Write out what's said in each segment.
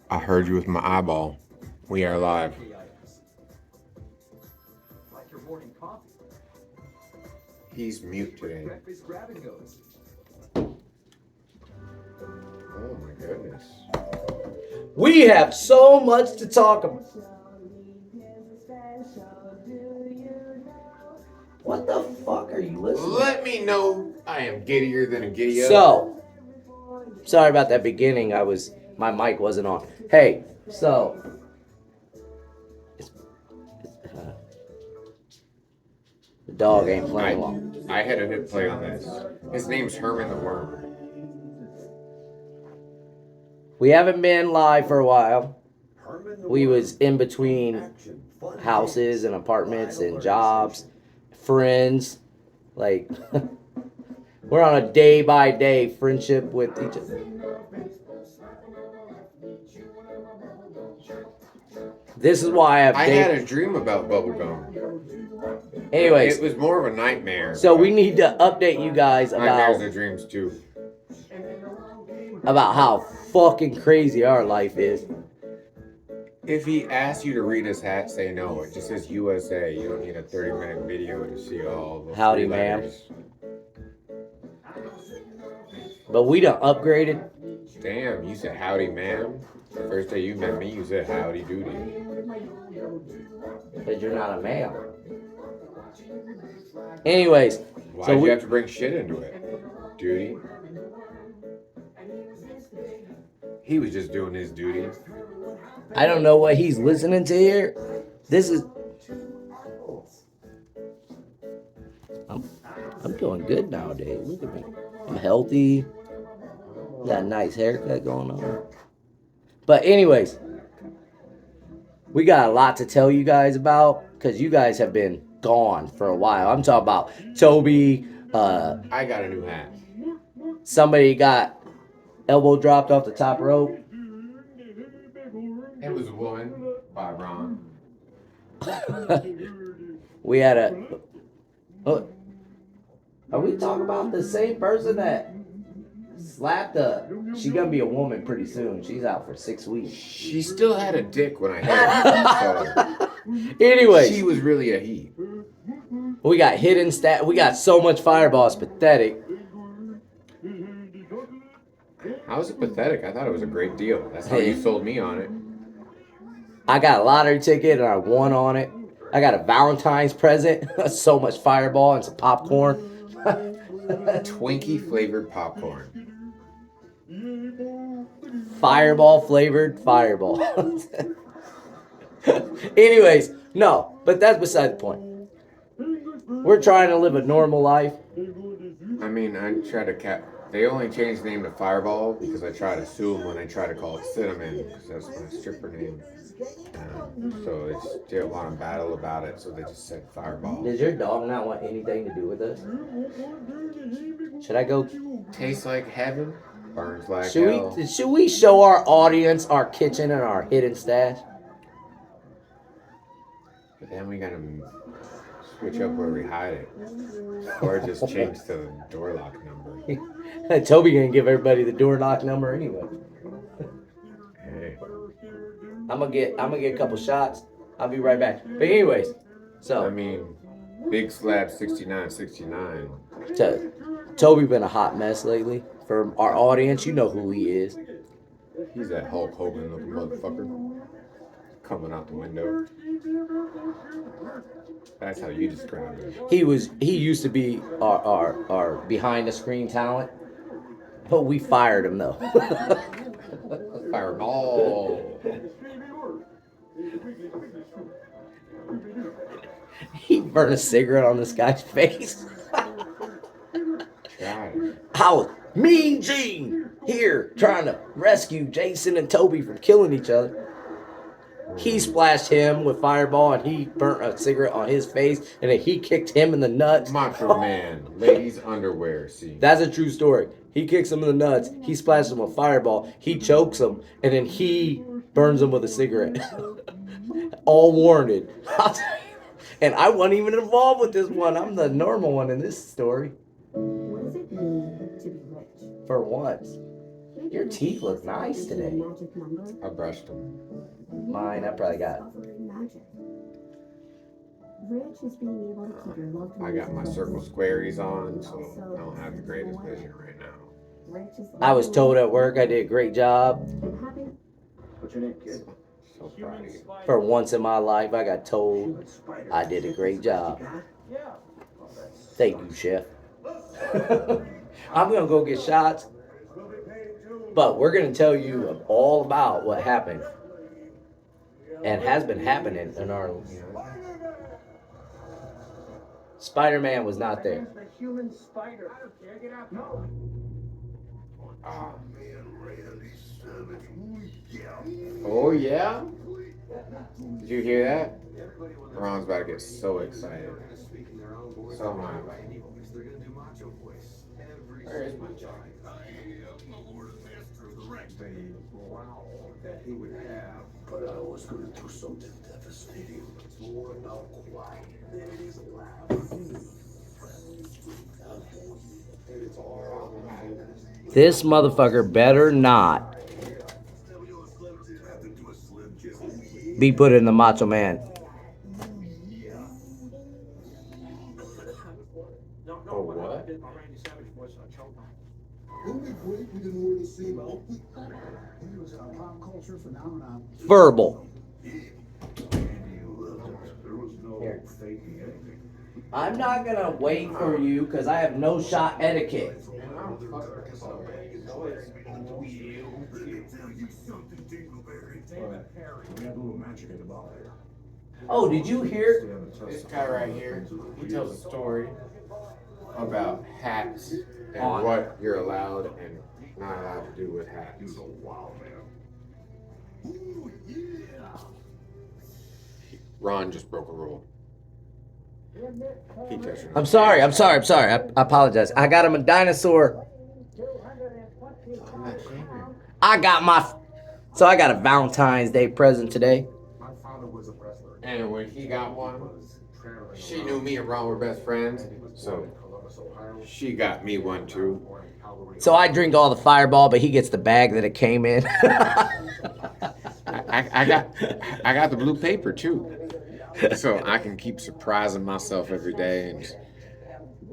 I heard you with my eyeball. We are live. Like your morning coffee. He's mute today. Breakfast grab and goes. Oh my goodness. We have so much to talk about. What the fuck are you listening to? Let me know I am giddier than a giddy up. So, sorry about that beginning. My mic wasn't on. Hey, so. The dog ain't playing long. I had to hit play on this. His name's Herman the Worm. We haven't been live for a while. We was in between houses and apartments and jobs, friends. Like, we're on a day-by-day friendship with each other. This is why I had a dream about bubblegum. Anyways. It was more of a nightmare. So we need to update you guys Nightmares and dreams too. About how fucking crazy our life is. If he asks you to read his hat, say no. It just says USA. You don't need a 30-minute video to see all the Howdy, ma'am. But we done upgraded. Damn, you said howdy, ma'am. The first day you met me, you said howdy doody. Because you're not a ma'am. Anyways. Why'd you have to bring shit into it? Duty? He was just doing his duty. I don't know what he's listening to here. This is... I'm doing good nowadays. Look at me. I'm healthy. Got a nice haircut going on. But anyways, we got a lot to tell you guys about because you guys have been gone for a while. I'm talking about Toby. I got a new hat. Somebody got elbow dropped off the top rope. It was a woman by Ron. We had a... Are we talking about the same person that slapped She's gonna be a woman pretty soon. She's out for 6 weeks. She still had a dick when I hit her. So anyway. She was really a he. We got hidden stat. We got so much fireball. It's pathetic. How was it pathetic? I thought it was a great deal. That's how you sold me on it. I got a lottery ticket and I won on it. I got a Valentine's present. So much fireball and some popcorn. Twinkie flavored popcorn. Fireball flavored fireball. Anyways, no, but that's beside the point. We're trying to live a normal life. I mean, I try to They only changed the name to Fireball because I try to sue them when they try to call it Cinnamon because that's my stripper name. So they still want to battle about it, so they just said Fireball. Does your dog not want anything to do with us? Should I go? Tastes like heaven, burns like hell. Should we show our audience our kitchen and our hidden stash? But then we gotta switch up where we hide it, or just change to the door lock number. Toby gonna give everybody the door lock number anyway. Hey. I'm gonna get a couple shots. I'll be right back. But anyways, so I mean, Big Slab 6969. Toby been a hot mess lately. For our audience, you know who he is. He's that Hulk Hogan looking motherfucker coming out the window. That's how you describe it. He used to be our behind the screen talent, but we fired him though. Fireball. He burned a cigarette on this guy's face. How Mean Gene here trying to rescue Jason and Toby from killing each other. He splashed him with fireball and he burnt a cigarette on his face and then he kicked him in the nuts. Macho Man, ladies' underwear scene. That's a true story. He kicks him in the nuts, he splashes him with fireball, he chokes him, and then he burns him with a cigarette. All warranted. And I wasn't even involved with this one. I'm the normal one in this story. What does it mean to be rich? For once. Your teeth look nice today. I brushed them. Mine, I probably got. I got my circle squaries on, so I don't have the greatest vision right now. I was told at work I did a great job. What's your name, kid? So proud of you. For once in my life, I got told I did a great job. Yeah. Thank you, Chef. I'm gonna go get shots, but we're gonna tell you all about what happened and has been happening in our. Spider-Man was not there. The human spider. I don't care. Get out. No. Oh yeah? Did you hear that? Ron's about to get so excited. So am I. Where is my job? That he would have, but I was going to do something devastating. It's more about quiet than it is loud. It's all This motherfucker better not be put in the Macho Man. Oh, what? Verbal. Here. I'm not gonna wait for you because I have no shot etiquette. Oh, did you hear? This guy right here, he tells a story about hats and On. what you're allowed and not allowed to do with hats. Ron just broke a rule. He touched it. I'm sorry. I apologize. I got him a dinosaur. I got a Valentine's Day present today. My father was a wrestler. And when he got one, she knew me and Ron were best friends, so she got me one too. So I drink all the Fireball, but he gets the bag that it came in. I got the blue paper too, so I can keep surprising myself every day. And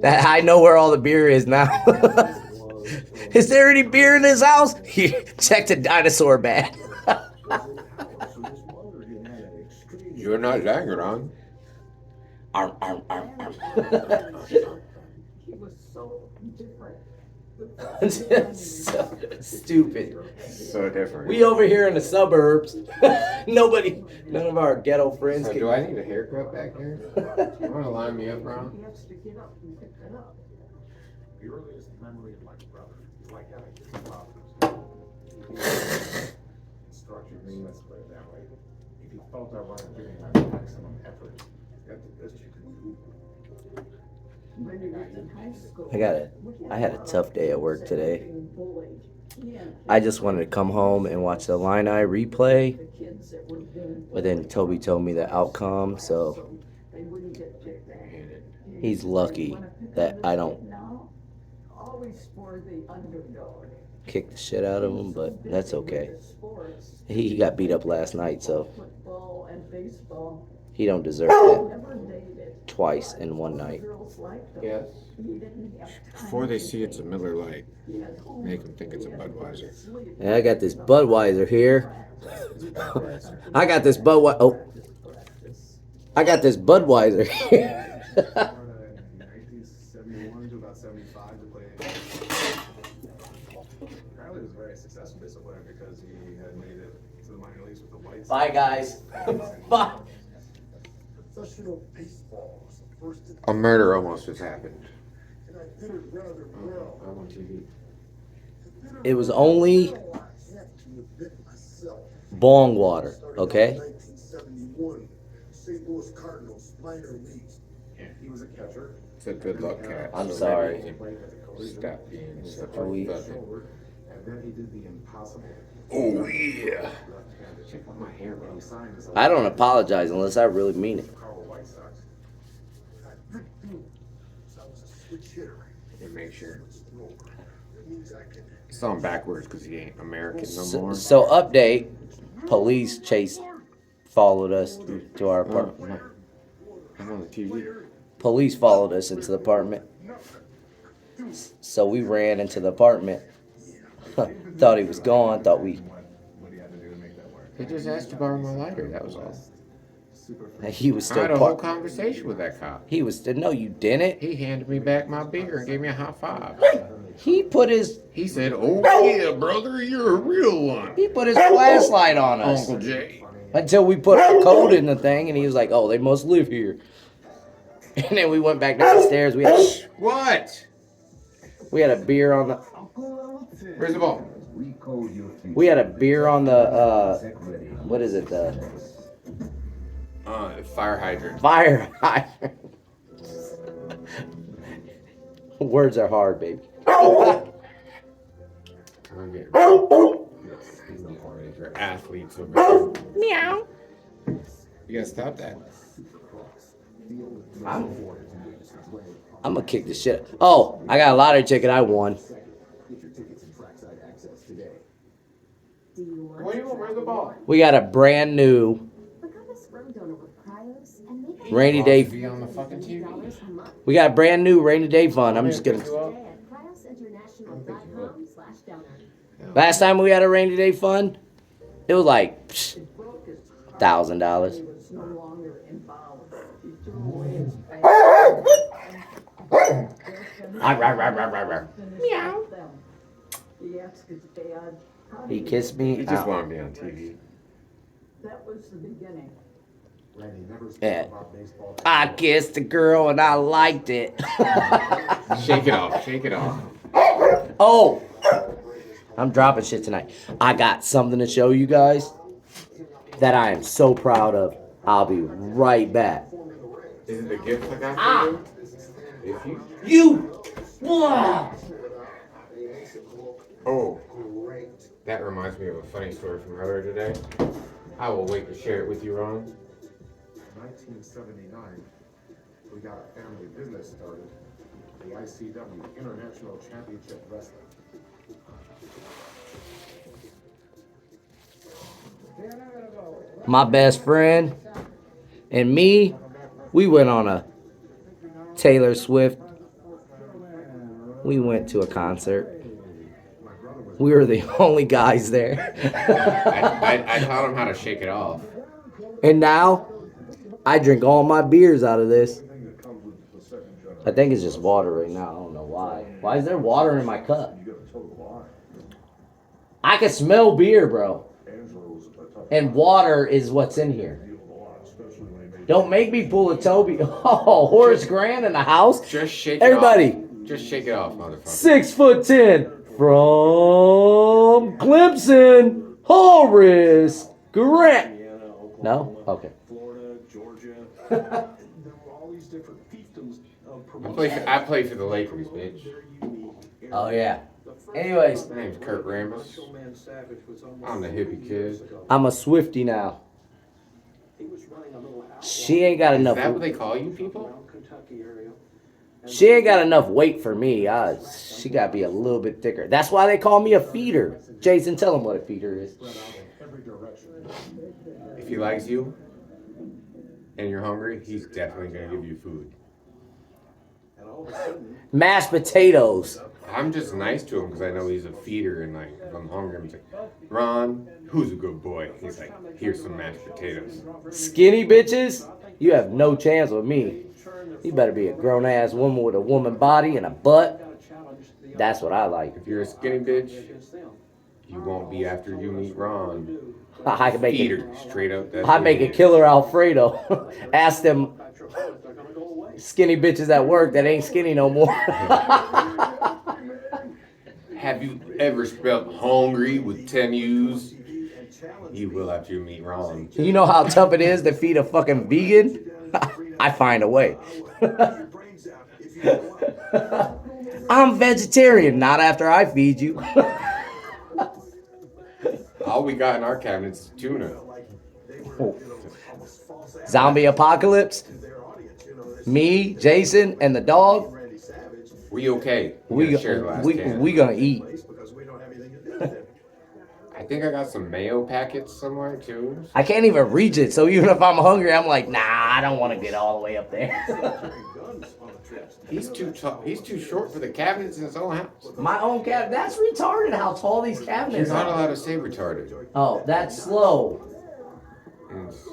I know where all the beer is now. Is there any beer in this house? He checked a dinosaur bag. you're not lying, Ron. Arm, arm, arm, arm. He was so different. So stupid. So different. We over here in the suburbs. None of our ghetto friends So can. do I need a haircut back here? You want to line me up, Ron? He has to get up and pick that up. The earliest memory of my brother is like having his father's instructions. Let's put it that way. If you felt I wasn't giving my maximum effort, that's the best you can do. When he was in high school, I had a tough day at work today. I just wanted to come home and watch the Illini replay, but then Toby told me the outcome, so he's lucky that I don't always for the underdog. kick the shit out of him, but that's okay. He got beat up last night, so Football and baseball. he don't deserve that Never dated. twice in one night. Girls liked him. Yes. He didn't have time. Before they see it's a Miller Lite, He had home. make them think it's a Budweiser. And I got this Budweiser here. I got this Budweiser. Oh, I got this Budweiser here. In 1971 to about 75 to play. Apparently, he was a very successful baseball player because he had made it to the minor leagues with the White Sox. Bye, guys. Bye. Professional baseball was the first A murder almost just happened. and I did it rather well. I'm on TV. It was only bong water, okay? 1971, St. Louis Cardinals minor leagues. He was a catcher. It's a good luck cat. I'm So sorry. maybe Stop being such a We- fucking. And then he did the impossible. Oh yeah. Left-handed. Check out my hair, bro. He signed as a I don't apologize unless I really mean it. Chicago White Sox. Good thing. So I was a switch hitter. And make sure. Switch thrower. That means I can Saw him backwards because he ain't American no more. So update, police followed us to our apartment. I'm on the TV. Police followed us into the apartment. So we ran into the apartment. Thought he was gone. Thought we. What do you have to do to make that work? He just asked to borrow my lighter. That was all. He was I had still a whole parked. conversation with that cop. He was. No, you didn't. He handed me back my beer and gave me a high five. He put his. He said, "Oh yeah, brother, you're a real one." He put his flashlight on us Uncle Jay. until we put our code in the thing, and he was like, "Oh, they must live here." And then we went back down the stairs. What? We had a beer on the. Where's the ball? We had a beer on the. What is it? The Fire hydrant. fire hydrant. Words are hard, baby. I'm getting these are athletes over here. Meow. You gotta stop that. I'm gonna kick the shit. Oh, I got a lottery ticket. I won. Do you want What do you want? Where's the ball? We got a brand new Become a sperm donor with Cryos and make rainy Be day. on the fucking TV. $8 a month. We got a brand new rainy day fund. I'm just gonna. Today at cryosinternational.com/donor. Last time we had a rainy day fund, it was like $1,000. It's no longer involved. He's doing away his Meow. He asked his dad. how He did kissed me. He just out. wanted to be on TV. That was the beginning. Randy never spoke Yeah. about baseball. I kissed a girl and I liked it. Shake it off. Shake it off. Oh, I'm dropping shit tonight. I got something to show you guys that I am so proud of. I'll be right back. Is it the gift I got for you? If you. You. Wow. Oh, that reminds me of a funny story from earlier today. I will wait to share it with you, Ron. 1979, we got a family business started, the ICW International Championship Wrestling. My best friend and me, we went on a Taylor Swift. We went to a concert. We were the only guys there. I taught him how to shake it off. And now, I drink all my beers out of this. I think it's just water right now. I don't know why. Why is there water in my cup? I can smell beer, bro. And water is what's in here. Don't make me pull a Toby. Oh, Horace Grant in the house? Just shake it Everybody. off. Just shake it off, motherfucker. 6'10" from Clemson, Horace Grant. No? Okay. Florida, Georgia. There were all these different fiefdoms of I play for the Lakers, bitch. Oh, yeah. Anyways, My name's Kurt Rambis. I'm the hippie kid. I'm a Swiftie now. She ain't got Is enough. that what they call you people? She ain't got enough weight for me. She got to be a little bit thicker. That's why they call me a feeder. Jason, tell him what a feeder is. If he likes you and you're hungry, he's definitely gonna give you food. Mashed potatoes. I'm just nice to him because I know he's a feeder, and like if I'm hungry, I'm like, Ron, who's a good boy? He's like, here's some mashed potatoes. Skinny bitches, you have no chance with me. You better be a grown ass woman with a woman body and a butt. That's what I like. If you're a skinny bitch, you won't be after you meet Ron. I can make it. Feeder, straight up. That's I what make he a is. killer Alfredo. Ask them skinny bitches at work that ain't skinny no more. Have you ever spelled hungry with 10 U's? You will after you meet Ron. You know how tough it is to feed a fucking vegan? I find a way. I'm vegetarian, not after I feed you. All we got in our cabinets is tuna. Zombie apocalypse. Me, Jason, and the dog. We okay? We gotta share the last we can. we gonna eat. think I got some mayo packets somewhere too. I can't even reach it. So even if I'm hungry, I'm like, nah, I don't want to get all the way up there. He's too tall. He's too short for the cabinets in his own house. My own cabinet. That's retarded how tall these You're cabinets not are. allowed to say retarded. Oh, that's slow. It's,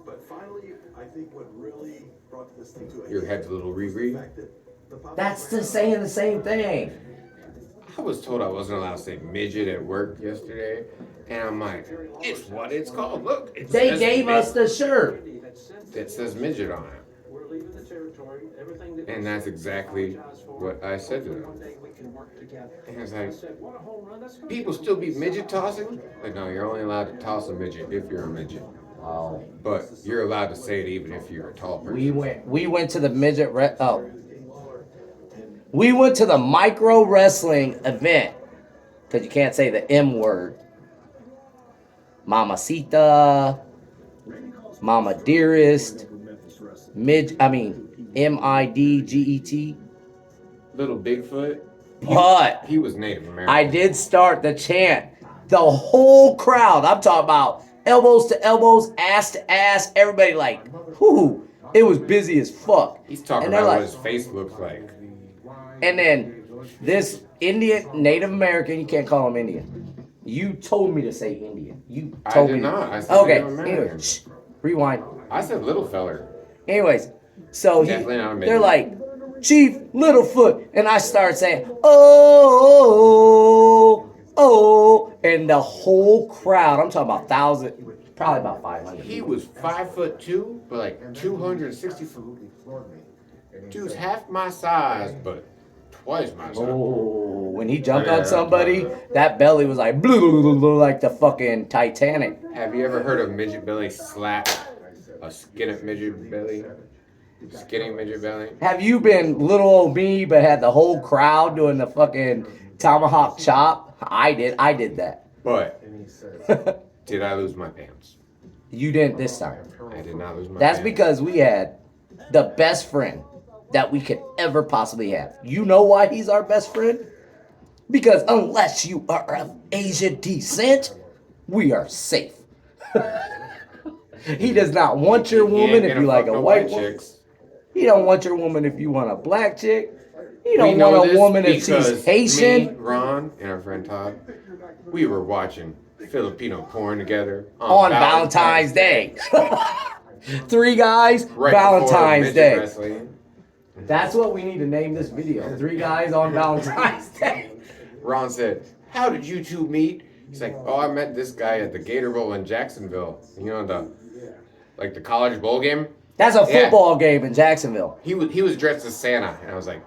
But finally, I think what really brought this thing to a your head's a little Riri. That's the saying the same thing. I was told I wasn't allowed to say midget at work yesterday, and I'm like, it's what it's called. Look, it They says gave us the shirt. It says midget on it. And that's exactly what I said to them. And it's like, people still be midget tossing? Like, no, you're only allowed to toss a midget if you're a midget. Oh. But you're allowed to say it even if you're a tall person. We went to the midget we went to the micro wrestling event because you can't say the M word. Mamacita, Mama Dearest, MIDGET. Little Bigfoot. But He was Native American. I did start the chant. The whole crowd, I'm talking about elbows to elbows, ass to ass, everybody like, whoo, it was busy as fuck. He's talking And they're about like- what his face looks like. And then this Indian, Native American, you can't call him Indian. You told me to say Indian. You I told did me. not. I said Okay, Native American. anyway, shh, rewind. I said little feller. Anyways, so Definitely not a they're midget. like, Chief Littlefoot. And I start saying, oh, and the whole crowd, I'm talking about probably about 500. He was 5'2", but like 260. Dude's half my size, but twice my size. Oh, when he jumped Yeah, on somebody, that belly was like, like the fucking Titanic. Have you ever heard of midget belly slap a skinny midget belly? Skinny midget belly? Have you been little old me, but had the whole crowd doing the fucking tomahawk chop? I did that. But did I lose my pants? You didn't this time. I did not lose my That's pants. because we had the best friend that we could ever possibly have. You know why he's our best friend? Because unless you are of Asian descent, we are safe. He does not want your He woman ain't if gonna you like fuck a no white woman. chicks. He don't want your woman if you want a black chick. He We don't know want a this woman if because she's Haitian. Me, Ron, and our friend Todd, we were watching Filipino porn together On Valentine's Day. 3 guys, Right before Valentine's midget Day. wrestling. That's what we need to name this video. 3 guys on Valentine's Day. Ron said, "How did you two meet?" He's like, "Oh, I met this guy at the Gator Bowl in Jacksonville. You know, the college bowl game. That's a Yeah. football game in Jacksonville. He was dressed as Santa, and I was like,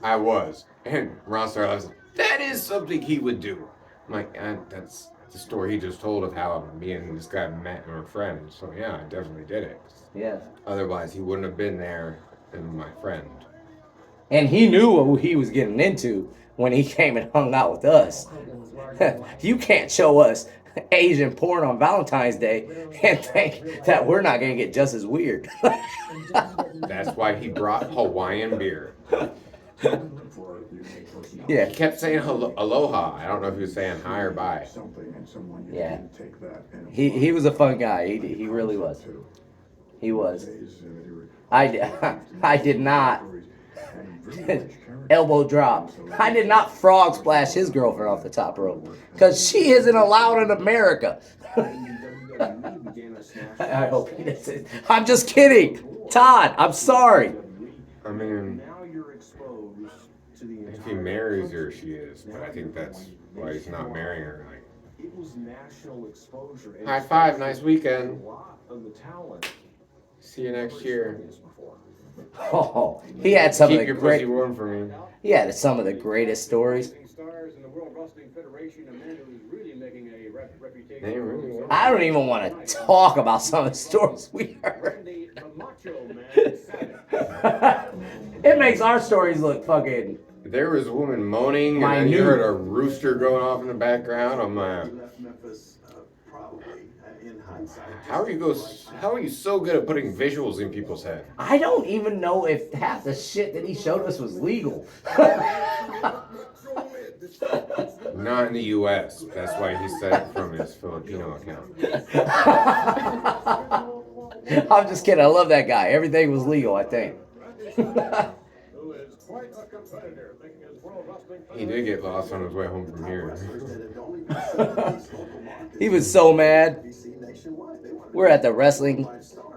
I was." And Ron started, I was like, "That is something he would do." I'm like, "That's the story he just told of how me and this guy met and were friends. So yeah, I definitely did it. Yeah. Otherwise, he wouldn't have been there and my friend." And he knew what he was getting into when he came and hung out with us. You can't show us Asian porn on Valentine's Day and think that we're not going to get just as weird. That's why he brought Hawaiian beer. Yeah. He kept saying aloha. I don't know if he was saying hi or bye. Yeah. He was a fun guy. He really was. He was. I did not elbow drop. I did not frog splash his girlfriend off the top rope because she isn't allowed in America. I hope he doesn't. I'm just kidding. Todd, I'm sorry. I mean, Now you're exposed to the if he marries her, she is. But I think that's why he's not marrying her. Like, It was national exposure. high five, nice weekend. A lot of the talent. See you next year. Before. Oh, he had some of Keep the your great. pussy warm for me. He had some of the greatest stories. Stars in the World Wrestling Federation, a man who's really making a reputation. They really will. I don't even want to talk about some of the stories we heard. The Macho Man Savage. It makes our stories look fucking. There was a woman moaning, and then you Minute. heard a rooster going off in the background. I'm like, Left Memphis probably in hindsight. how are you so good at putting visuals in people's head? I don't even know if half the shit that he showed us was legal. Not in the U.S. That's why he said it from his Filipino account. I'm just kidding. I love that guy. Everything was legal, I think. Who is quite a competitor, making his World Wrestling He did get lost on his way home from here. He was so mad. We're at the wrestling,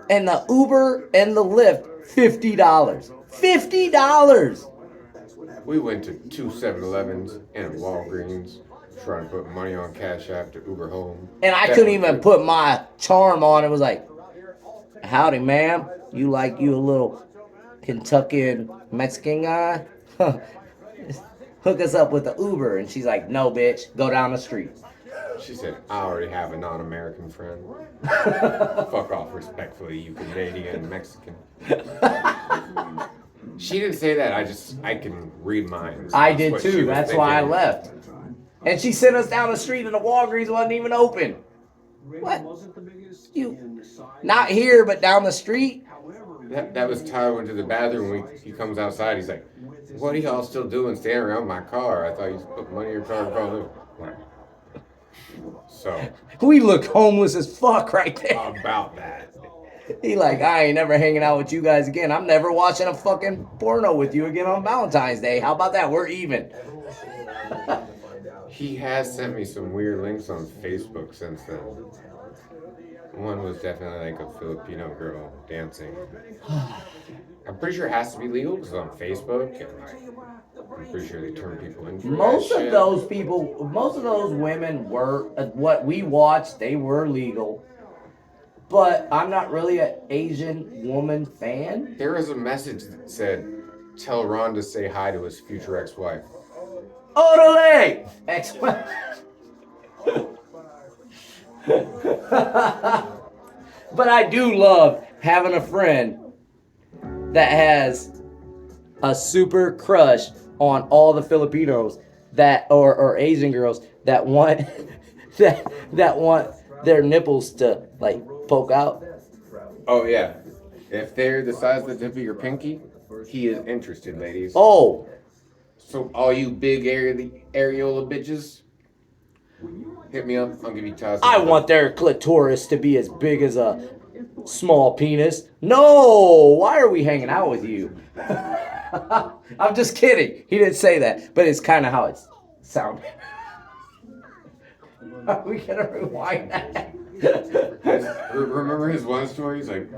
and the Uber and the Lyft, $50. $50. We went to 2 7-Elevens and a Walgreens, trying to put money on Cash App to Uber home. And I couldn't even put my charm on. It was like, howdy, ma'am. You like you a little Kentuckian Mexican guy? Hook us up with the Uber. And she's like, no, bitch. Go down the street. She said, I already have a non-American friend. Fuck off respectfully, you Canadian Mexican. She didn't say that. I can read minds. I That's did what she too. was That's why I thinking. left. And she sent us down the street and the Walgreens wasn't even open. What? Wasn't the biggest You- in size. Not here, but down the street. However, That was Tyler went to the bathroom. He comes outside. He's like, what are y'all still doing standing around my car? I thought you put money in your car and called him. So, We look homeless as fuck right there. about that. He like, I ain't never hanging out with you guys again. I'm never watching a fucking porno with you again on Valentine's Day. How about that? We're even. He has sent me some weird links on Facebook since then. One was definitely like a Filipino girl dancing. I'm pretty sure it has to be legal because on Facebook, and like, I'm pretty sure they turn people in. For Most that of shit. those people, most of those women were, what we watched, they were legal. But I'm not really an Asian woman fan. There was a message that said, "Tell Ron to say hi to his future ex-wife." Orale! But I do love having a friend that has a super crush on all the Filipinos that or Asian girls that want that want their nipples to like poke out. Oh yeah, if they're the size of the tip of your pinky, he is interested, ladies. Oh, So all you big areola bitches, hit me up. I'll give you ties. I want their clitoris to be as big as a small penis. No, why are we hanging out with you? I'm just kidding. He didn't say that, but it's kind of how it sounded. Are we gonna rewind that? Remember his one story? He's like,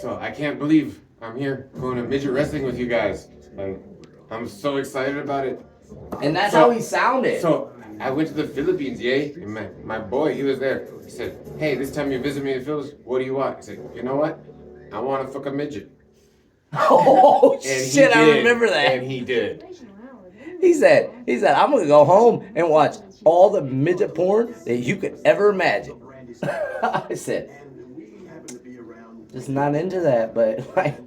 so I can't believe I'm here going to midget wrestling with you guys. Like, I'm so excited about it. And that's So- how he sounded. So I went to the Philippines, yay, and my boy, he was there. He said, hey, this time you visit me in the Philippines, what do you want? I said, you know what? I want to fuck a midget. Oh And he shit, I did, remember that. And he did. He said, I'm gonna go home and watch all the midget porn that you could ever imagine. I said, just not into that, but like,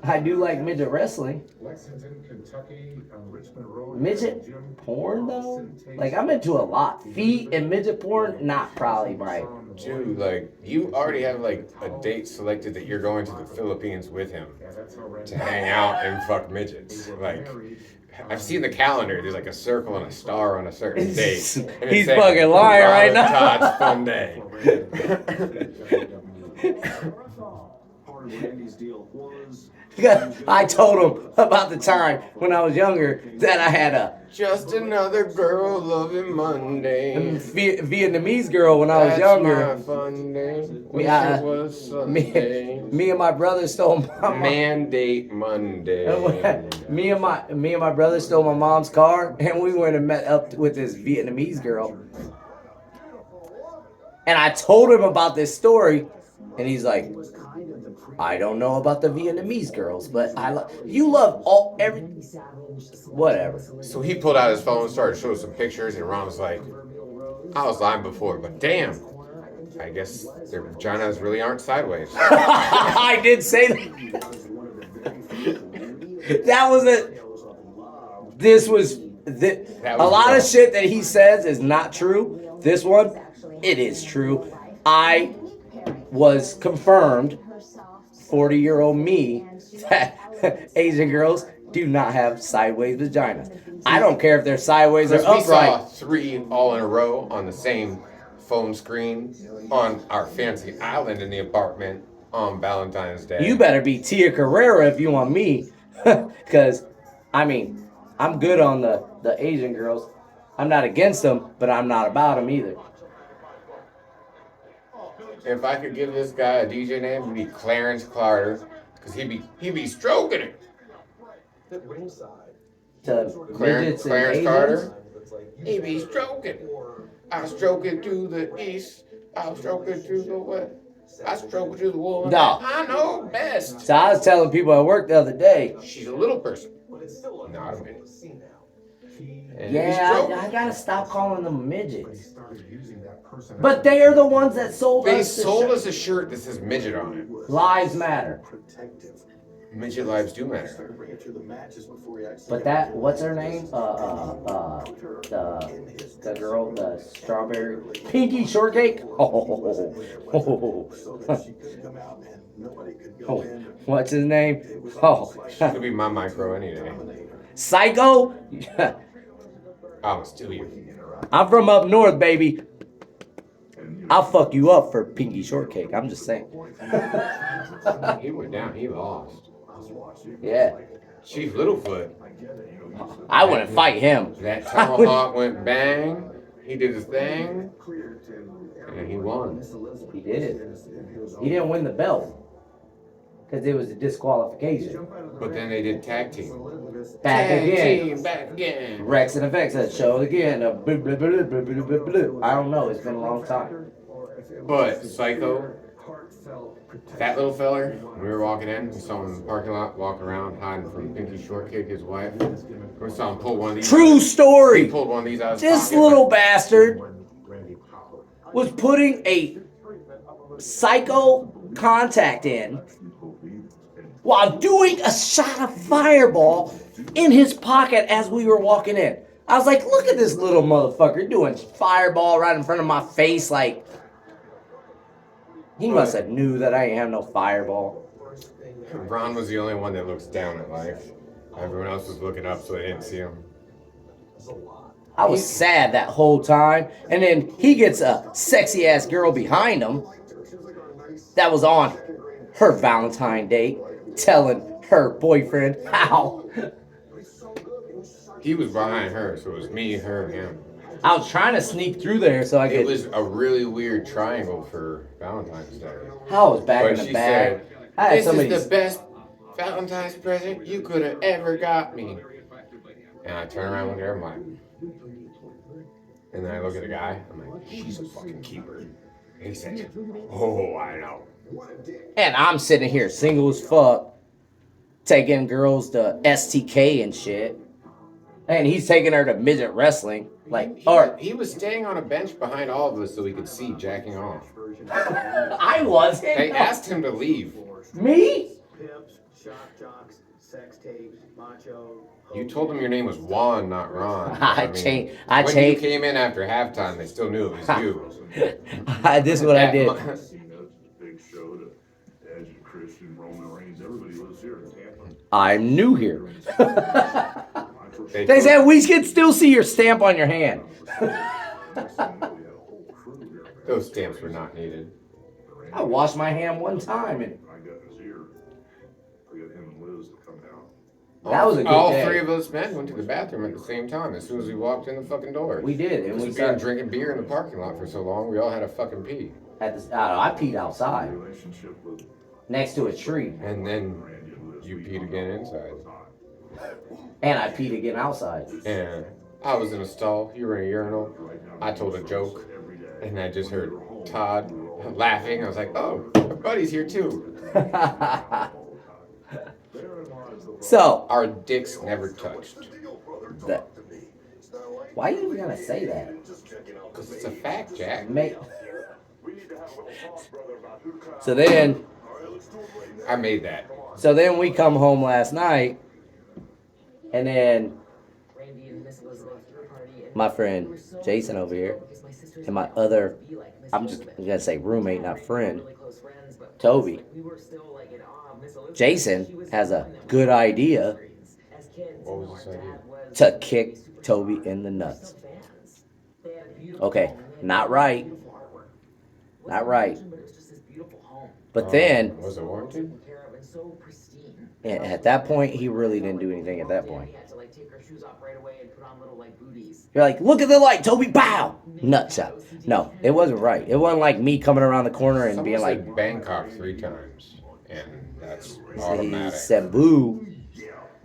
I do like midget wrestling. Lexington, Kentucky, on Richmond Road. Midget Jim porn though? Like I'm into a lot. Feet and midget porn, not probably right. Dude, like, you already have, like, a date selected that you're going to the Philippines with him Yeah, that's how Randy. to hang out and fuck midgets. Like, I've seen the calendar. There's, like, a circle and a star on a certain date. And it's He's saying, fucking lying "Ron right and now." Todd's fun day. part of Randy's deal was I told him about the time when I was younger that I had a Just another girl loving Monday. Vietnamese girl when I was That's younger. my fun day. Wish I- it was Sunday. Me and my brother stole my Mandate Monday. me and my brother stole my mom's car, and we went and met up with this Vietnamese girl. And I told him about this story, and he's like, "I don't know about the Vietnamese girls, but you love every whatever." So he pulled out his phone and started showing some pictures, and Ron was like, I was lying before, but damn, I guess their vaginas really aren't sideways. I did say that. That was it. This was That a was lot of rough. shit that he says is not true. This one, it is true. I was confirmed, 40-year-old me, that Asian girls do not have sideways vaginas. I don't care if they're sideways or Because we saw upright. 3 all in a row on the same phone screen on our fancy island in the apartment on Valentine's Day. You better be Tia Carrera if you want me. Because, I mean, I'm good on the Asian girls. I'm not against them, but I'm not about them either. If I could give this guy a DJ name, it'd be Clarence Carter, because he'd be stroking it. To Clarence midgets and Asians. Carter, he'd be stroking. I stroke it to the east, I'll stroke it to the west, I stroke it to the woman No. I know best. So I was telling people at work the other day, She's a little person, not a minute. And yeah, I gotta stop calling them midgets. But they are the ones that sold They us the sold shirt. us a shirt that says midget on it. Lives matter. Midget lives do matter. But that, what's her name? The girl, the strawberry, Pinky Shortcake. Oh, what's his name? Oh, Could be my micro any day. Psycho. I'll steal you. I'm from up north, baby. I'll fuck you up for Pinky Shortcake. I'm just saying. He went down, he lost. Yeah, Chief Littlefoot, I wouldn't fight him. that tomahawk went bang, he did his thing, and he won. He did. He didn't win the belt because it was a disqualification. But then they did tag team. Back Tag again. team, back again. Rex and Effects that show again. Blue, blue, blue, blue, blue, blue, blue. I don't know. It's been a long time. But Psycho, that little feller, when we were walking in, we saw him in the parking lot walking around hiding from Pinky Shortcake, his wife. We saw him pull one of these. True He story. pulled one of these out of his This pocket. little bastard was putting a Psycho contact in while doing a shot of Fireball in his pocket as we were walking in. I was like, look at this little motherfucker doing Fireball right in front of my face. Like, he must have knew that I ain't have no Fireball. Ron was the only one that looks down at life. Everyone else was looking up so they didn't see him. I was sad that whole time. And then he gets a sexy ass girl behind him that was on her Valentine date telling her boyfriend how. He was behind her, so it was me, her, and him. I was trying to sneak through there so I It could. was a really weird triangle for Valentine's Day. I was back But in the she back. said, I had "This somebody. is the best Valentine's present you could have ever got me." And I turn around and look at her, I'm like, and then I look at the guy, I'm like, she's a fucking keeper. And he said, "Oh, I know." And I'm sitting here single as fuck, taking girls to STK and shit. And he's taking her to midget wrestling. Like, He was staying on a bench behind all of us so we could see jacking off. I wasn't. They asked him to leave. Me? Pips, shock jocks, sex tapes, macho. You told them your name was Juan, not Ron. I changed. I When you changed. came in after halftime, they still knew it was you. This is what I did. Big show to Edge, Christian, Roman Reigns, everybody lives here in Tampa. I'm new here. They They told- said we can still see your stamp on your hand. those stamps were not needed. I washed my hand one time and I got his ear. I got him and Liz to come down. that was a good All day. 3 of us men went to the bathroom at the same time as soon as we walked in the fucking door. We did, and we We've been started drinking beer in the parking lot for so long, we all had a fucking pee. at this. I peed outside Relationship with next to a tree, And then you peed again inside. and I peed again outside. And I was in a stall, you were in a urinal. I told a joke, and I just heard Todd laughing. I was like, oh, my buddy's here too. So, Our dicks never touched. that, why you gonna say that? Because it's a fact, Jack. Make, so then I made that. we come home last night, and then my friend Jason over here, and my other, I'm just gonna say roommate, not friend, Toby. Jason has a good idea What was this idea? To kick Toby in the nuts. Okay, not right. Not right. But then, Was it warranted? at that point, he really didn't do anything at that point. You're like, look at the light, Toby, bow! Nuts out. No, it wasn't right. It wasn't like me coming around the corner and being Someone like, said Bangkok 3 times, and that's he automatic. said boo.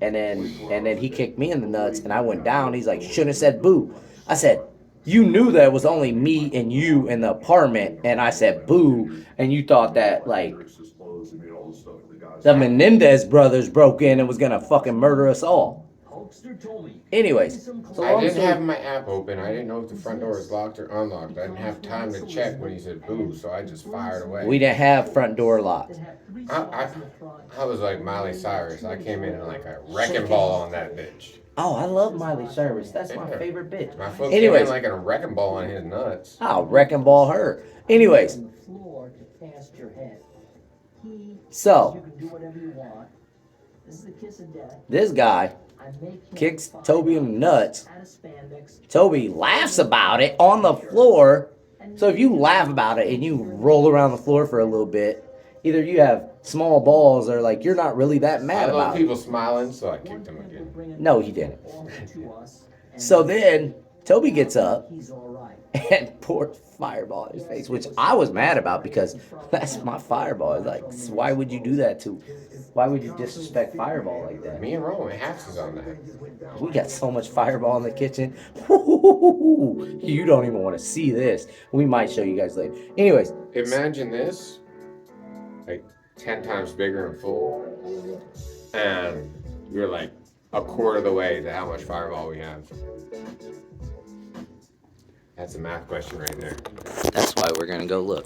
And then he kicked me in the nuts and I went down. He's like, shouldn't have said boo. I said, you knew that it was only me and you in the apartment, and I said boo, and you thought that like Rick's disclosed and made all the stuff that the guys. the Menendez brothers broke in and was gonna fucking murder us all. Anyways, so I long didn't story- have my app open. I didn't know if the front door was locked or unlocked. I didn't have time to check when he said boo, so I just fired away. we didn't have front door locked. I was like Miley Cyrus. I came in like a wrecking ball on that bitch. Oh, I love Miley Cyrus. That's my Yeah. favorite bitch. My foot Anyways. came in like a wrecking ball on his nuts. I'll wrecking ball her. Anyways, Floor to cast your head. He, so you can do whatever you want. This is the kiss of death. this guy I make him kicks fight Toby in the nuts. out of spandex. Toby laughs about it on the floor. So if you laugh about it and you roll around the floor for a little bit, either you have small balls or like you're not really that I mad love about it. people smiling, so I kicked him again. No, he didn't. To us, and So then Toby gets up he's all right. and poured fireball in his face, which I was mad about because that's my fireball. It's like, why would you do that to? Why would you disrespect fireball like that? Me and Roman, Hacks is on that. We got so much fireball in the kitchen. You don't even want to see this. We might show you guys later. Anyways, Imagine this, like 10 times bigger and full, and you're like a quarter of the way to how much fireball we have. That's a math question right there. that's why we're gonna go look.